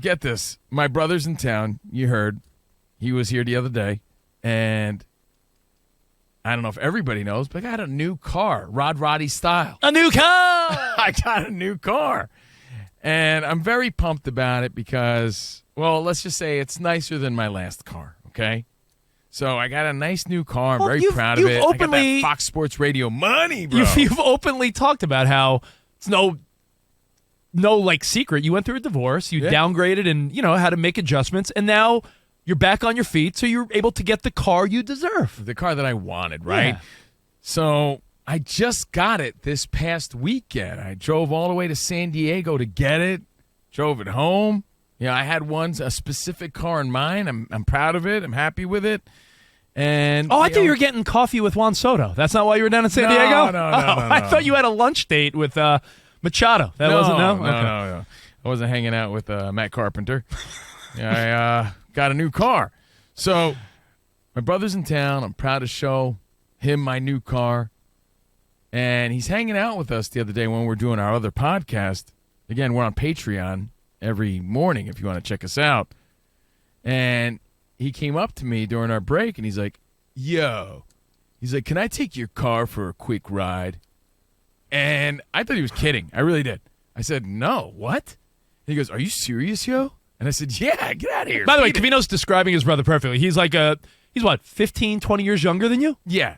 get this. My brother's in town. You heard. He was here the other day. And I don't know if everybody knows, but I got a new car, Rod Roddy style. A new car! I got a new car. And I'm very pumped about it because, well, let's just say it's nicer than my last car, okay? So I got a nice new car. I'm very proud of it. I got that Fox Sports Radio money, bro. You've openly talked about how it's no like secret. You went through a divorce. You downgraded and, had to make adjustments. And now you're back on your feet, so you're able to get the car you deserve. The car that I wanted, right? Yeah. So I just got it this past weekend. I drove all the way to San Diego to get it, drove it home. I had a specific car in mind. I'm proud of it. I'm happy with it. And I thought you were getting coffee with Juan Soto. That's not why you were down in San Diego? No. I thought you had a lunch date with Machado. That wasn't no? No. I wasn't hanging out with Matt Carpenter. I got a new car. So my brother's in town. I'm proud to show him my new car. And he's hanging out with us the other day when we're doing our other podcast. Again, we're on Patreon every morning if you want to check us out. And he came up to me during our break, and he's like, yo. He's like, can I take your car for a quick ride? And I thought he was kidding. I really did. I said, no, what? And he goes, are you serious, yo? And I said, yeah, get out of here. By the way, Covino's describing his brother perfectly. He's like he's what, 15, 20 years younger than you? Yeah.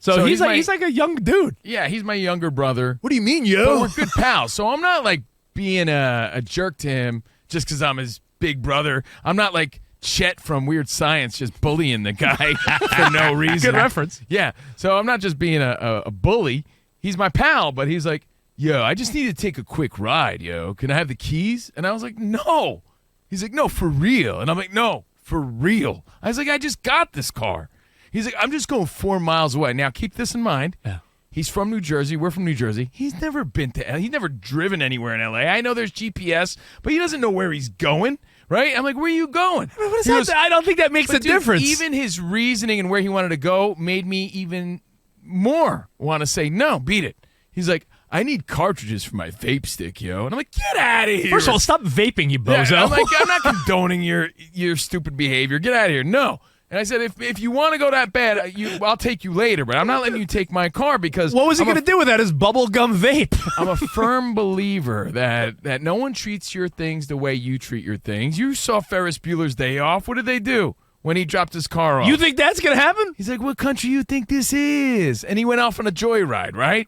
So he's like a young dude. Yeah, he's my younger brother. What do you mean, yo? But we're good pals. So I'm not like being a jerk to him just because I'm his big brother. I'm not like Chet from Weird Science just bullying the guy for no reason. Good reference. Yeah. So I'm not just being a bully. He's my pal, but he's like, yo, I just need to take a quick ride, yo. Can I have the keys? And I was like, no. He's like, no, for real. And I'm like, no, for real. I was like, I just got this car. He's like, I'm just going 4 miles away. Now, keep this in mind. Yeah. He's from New Jersey. We're from New Jersey. He's never been to L.A. He's never driven anywhere in L.A. I know there's GPS, but he doesn't know where he's going, right? I'm like, where are you going? What is that? I don't think that makes a difference. Even his reasoning and where he wanted to go made me even more want to say, no, beat it. He's like, I need cartridges for my vape stick, yo. And I'm like, get out of here. First of all, stop vaping, you bozo. Yeah, I'm like, I'm not condoning your stupid behavior. Get out of here. No. And I said, if you want to go that bad, I'll take you later, but I'm not letting you take my car because... What was he going to do with that, his bubblegum vape? I'm a firm believer that no one treats your things the way you treat your things. You saw Ferris Bueller's Day Off. What did they do when he dropped his car off? You think that's going to happen? He's like, what country you think this is? And he went off on a joyride, right?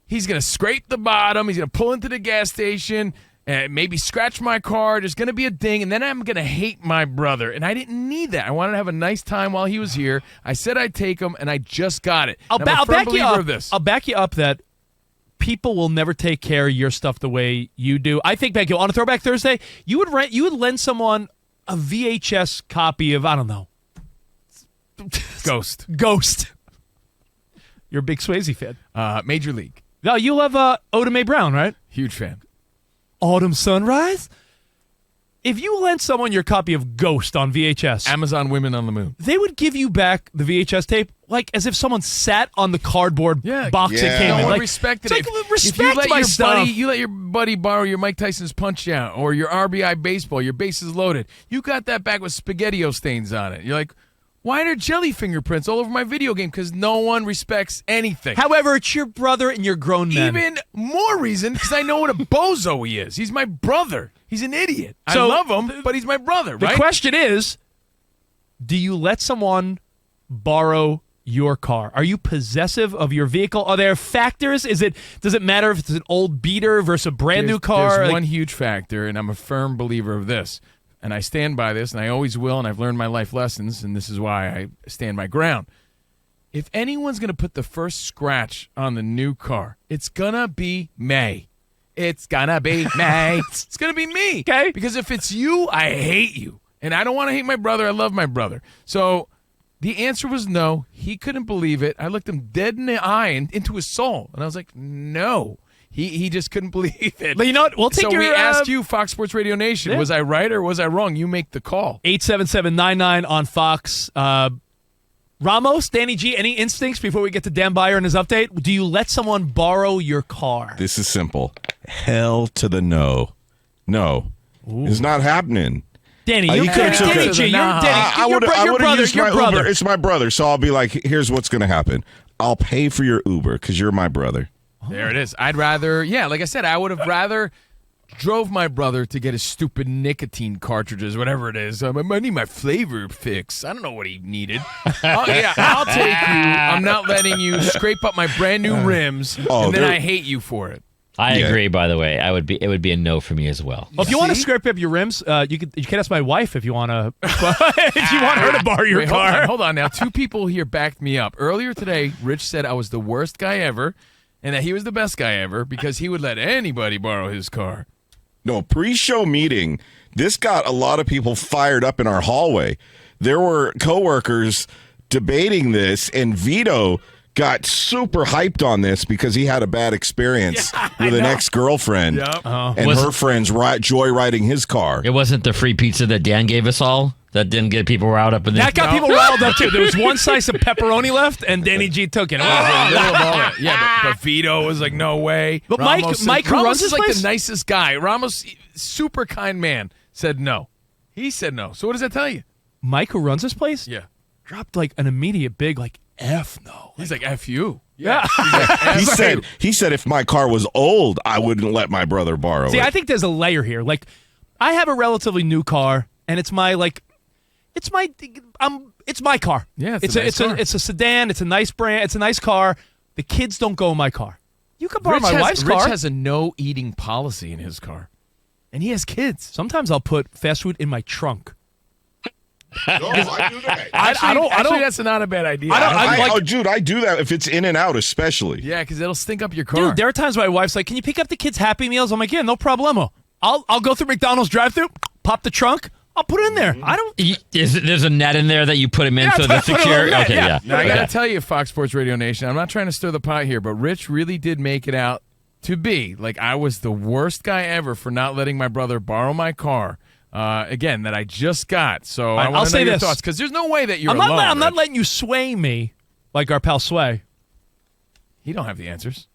He's going to scrape the bottom. He's going to pull into the gas station and maybe scratch my car. There's going to be a ding, and then I'm going to hate my brother. And I didn't need that. I wanted to have a nice time while he was here. I said I'd take him, and I just got it. I'll back you up. I'll back you up that people will never take care of your stuff the way you do. I think, Becky, on a Throwback Thursday, you would lend someone a VHS copy of, I don't know. Ghost. You're a big Swayze fan. Major League. No, you love Oda Mae Brown, right? Huge fan. Autumn Sunrise? If you lent someone your copy of Ghost on VHS... Amazon Women on the Moon. They would give you back the VHS tape like as if someone sat on the cardboard box it came in. No one like, respected it. If Respect my stuff. You let your buddy borrow your Mike Tyson's Punch-Out or your RBI Baseball, your bases loaded. You got that back with SpaghettiO stains on it. You're like... Why are there jelly fingerprints all over my video game? Because no one respects anything. However, it's your brother and you're grown men. Even more reason, because I know what a bozo he is. He's my brother. He's an idiot. So, I love him, but he's my brother, right? The question is, do you let someone borrow your car? Are you possessive of your vehicle? Are there factors? Does it matter if it's an old beater versus a brand new car? There's one huge factor, and I'm a firm believer of this. And I stand by this, and I always will, and I've learned my life lessons, and this is why I stand my ground. If anyone's going to put the first scratch on the new car, it's going to be May. It's going to be May. It's going to be me. Okay. Because if it's you, I hate you. And I don't want to hate my brother. I love my brother. So the answer was no. He couldn't believe it. I looked him dead in the eye and into his soul, and I was like, no. He just couldn't believe it. But you know what? We'll take we asked you, Fox Sports Radio Nation, was I right or was I wrong? You make the call. 877-99 on Fox. Ramos, Danny G, any instincts before we get to Dan Byer and his update? Do you let someone borrow your car? This is simple. Hell to the no. No. It's not happening. Danny, You you're could've took Danny it. G. You're Nah. Danny. I Your would have brother. used Your my brother. Uber. It's my brother, so I'll be like, here's what's going to happen. I'll pay for your Uber because you're my brother. There it is. I'd rather, like I said, I would have rather drove my brother to get his stupid nicotine cartridges, whatever it is. I need my flavor fix. I don't know what he needed. I'll take you. I'm not letting you scrape up my brand new rims, and then I hate you for it. I agree. By the way, it would be a no for me as well. Well, if you want to scrape up your rims, you can ask my wife if you want to. If you want her to borrow your car. Hold on now. Two people here backed me up earlier today. Rich said I was the worst guy ever, and that he was the best guy ever because he would let anybody borrow his car. No, pre-show meeting, this got a lot of people fired up in our hallway. There were coworkers debating this, and Vito got super hyped on this because he had a bad experience with an ex-girlfriend and her friends joyriding his car. It wasn't the free pizza that Dan gave us all that didn't get people riled up. That got people riled up, too. There was one slice of pepperoni left, and Danny G took it. But Vito was like, no way. But Ramos Mike who Ramos runs is this like place? the nicest guy. Ramos, super kind man, said no. He said no. So what does that tell you? Mike, who runs this place, dropped like an immediate big F no. He's like, F you. Yeah. He said if my car was old, I wouldn't let my brother borrow See, it. I think there's a layer here. Like, I have a relatively new car, and it's my car. Yeah, it's a sedan. It's a nice brand. It's a nice car. The kids don't go in my car. You can borrow my wife's car. Rich has a no eating policy in his car, and he has kids. Sometimes I'll put fast food in my trunk. No, I do that. Actually, that's not a bad idea. Dude, I do that if it's in and out, especially. Yeah, because it'll stink up your car. Dude, there are times my wife's like, "Can you pick up the kids' Happy Meals?" I'm like, "Yeah, no problemo. I'll go through McDonald's drive-thru, pop the trunk, I'll put it in there. I don't. There's a net in there that you put him in so they're secure. Okay, yeah. Now I gotta tell you, Fox Sports Radio Nation, I'm not trying to stir the pot here, but Rich really did make it out to be like I was the worst guy ever for not letting my brother borrow my car. Again, that I just got. So I want to know your thoughts because there's no way that you're alone. I'm not letting you sway me like our pal Sway. He don't have the answers.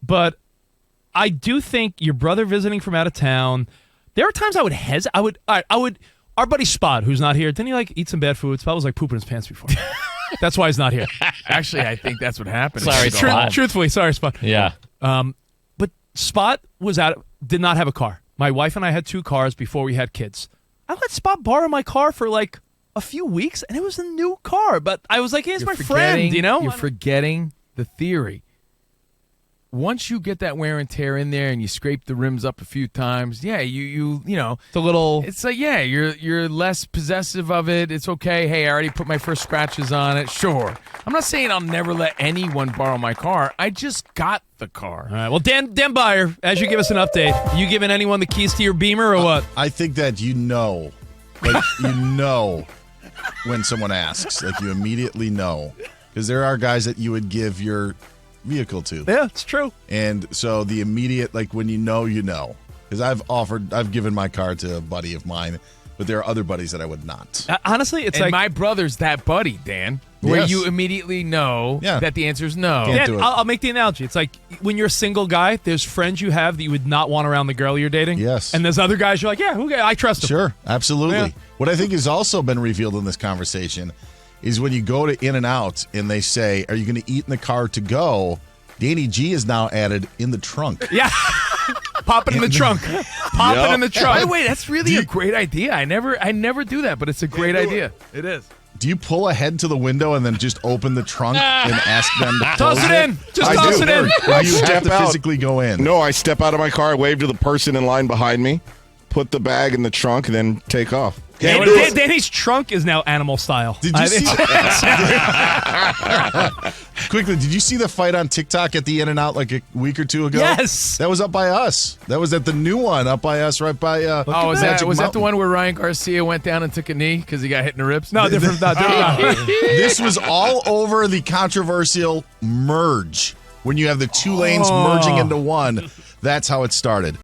But I do think your brother visiting from out of town. There are times I would hesitate. I would. Our buddy Spot, who's not here, didn't he eat some bad food? Spot was pooping his pants before. That's why he's not here. Actually, I think that's what happened. Sorry, Spot. Truthfully, sorry, Spot. Yeah. But Spot did not have a car. My wife and I had 2 cars before we had kids. I let Spot borrow my car for a few weeks, and it was a new car. But I was like, hey, it's my friend, you know? You're forgetting the theory. Once you get that wear and tear in there and you scrape the rims up a few times, you know. It's a little. It's like, you're less possessive of it. It's okay. Hey, I already put my first scratches on it. Sure. I'm not saying I'll never let anyone borrow my car. I just got the car. All right. Well, Dan Byer, as you give us an update, you giving anyone the keys to your Beamer or what? I think that when someone asks, you immediately know. Because there are guys that you would give your vehicle to. Yeah, it's true. And so the immediate, when you know. Because I've given my car to a buddy of mine, but there are other buddies that I would not. Honestly, it's and my brother's that buddy, Dan, where you immediately know that the answer is no. Dan, I'll make the analogy. It's like when you're a single guy, there's friends you have that you would not want around the girl you're dating. Yes. And there's other guys you're like, I trust them. Sure, absolutely. Yeah. What I think has also been revealed in this conversation is when you go to In-N-Out and they say, are you going to eat in the car to go? Danny G is now added in the trunk. Yeah. Pop it in the trunk. Pop it in the trunk. By the way, that's really a great idea. I never do that, but it's a great idea. It is. Do you pull ahead to the window and then just open the trunk and ask them to close Toss it in. Just toss it in. Or you have to physically go in? No, I step out of my car, wave to the person in line behind me, put the bag in the trunk, and then take off. Danny's trunk is now animal style. Did you see Quickly, did you see the fight on TikTok at the In-N-Out a week or two ago? Yes. That was up by us. That was at the new one up by us, right by was Magic that Mountain. the one where Ryan Garcia went down and took a knee because he got hit in the ribs? No, different. This was all over the controversial merge. When you have the 2 lanes merging into one, that's how it started.